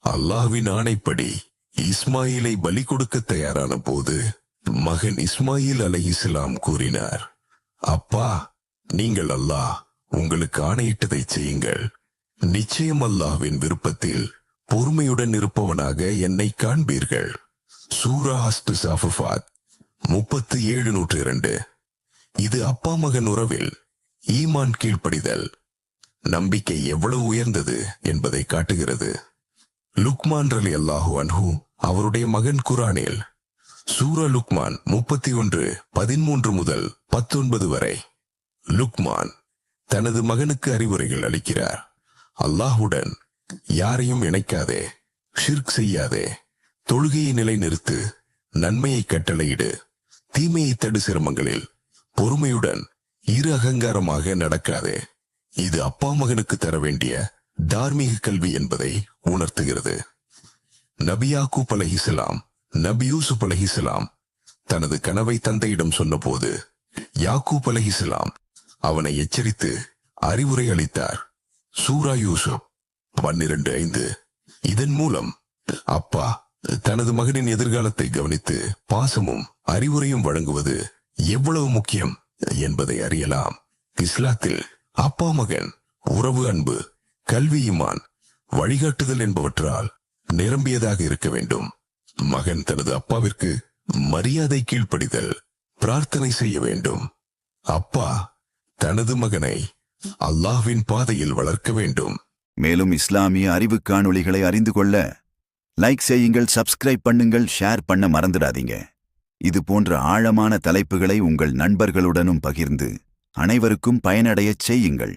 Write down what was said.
அல்லாஹ்வின் ஆணைப்படி இஸ்மாயிலை பலி கொடுக்க தயாரான போது மகன் இஸ்மாயில் அலைஹிஸ்ஸலாம் கூறினார், அப்பா, நீங்கள் அல்லாஹ் உங்களுக்கு ஆணையிட்டதை செய்யுங்கள். நிச்சயம் அல்லாஹ்வின் விருப்பத்தில் பொறுமையுடன் இருப்பவனாக என்னை காண்பீர்கள். சூரா அஸ்-சாஃபாத் 37:102. இது அப்பா மகன் உறவில் ஈமான் கீழ்ப்படிதல் நம்பிக்கை எவ்வளவு உயர்ந்தது என்பதை காட்டுகிறது. லுக்மான் ரலியல்லாஹு அன்ஹு அவருடைய மகன் குர்ஆனில் சூரா லுக்மான் 31:13 முதல் 19 வரை லுக்மான் தனது மகனுக்கு அறிவுரைகள் அளிக்கிறார். அல்லாஹுடன் யாரையும் இணைக்காதே, ஷிர்க் செய்யாதே, தொழுகையை நிலைநிறுத்து, நன்மையை கட்டளையிடு, தீமையை தடு, சிரமங்களில் பொறுமையுடன் இரு அகங்காரமாக நடக்காதே. இது அப்பா மகனுக்கு தர வேண்டிய தார்மீக கல்வி என்பதை உணர்த்துகிறது. நபி யாக்கூப் அலைஹிஸ்ஸலாம் நபி யூசுப் அலைஹிஸ்ஸலாம் தனது கனவை தந்தையிடம் சொன்னபோது யாக்கூப் அலைஹிஸ்ஸலாம் அவனை எச்சரித்து அறிவுரை அளித்தார். சூரா யூசுப் 12:5. இதன் மூலம் அப்பா தனது மகனின் எதிர்காலத்தை கவனித்து பாசமும் அறிவுரையும் வழங்குவது எவ்வளவு முக்கியம் என்பதை அறியலாம். இஸ்லாத்தில் அப்பா மகன் உறவு, அன்பு, கல்வி, ஈமான், வழிகாட்டுதல் என்பவற்றால் நிரம்பியதாக இருக்க வேண்டும். மகன் தனது அப்பாவிற்கு மரியாதை, கீழ்ப்படிதல், பிரார்த்தனை செய்ய வேண்டும். அப்பா தனது மகனை அல்லாஹ்வின் பாதையில் வளர்க்க வேண்டும். மேலும் இஸ்லாமிய அறிவு காணொளிகளை அறிந்து கொள்ள லைக் செய்யுங்கள், சப்ஸ்கிரைப் பண்ணுங்கள், ஷேர் பண்ண மறந்துடாதீங்க. இது போன்ற ஆழமான தலைப்புகளை உங்கள் நண்பர்களுடனும் பகிர்ந்து அனைவருக்கும் பயனடையச் செய்யுங்கள்.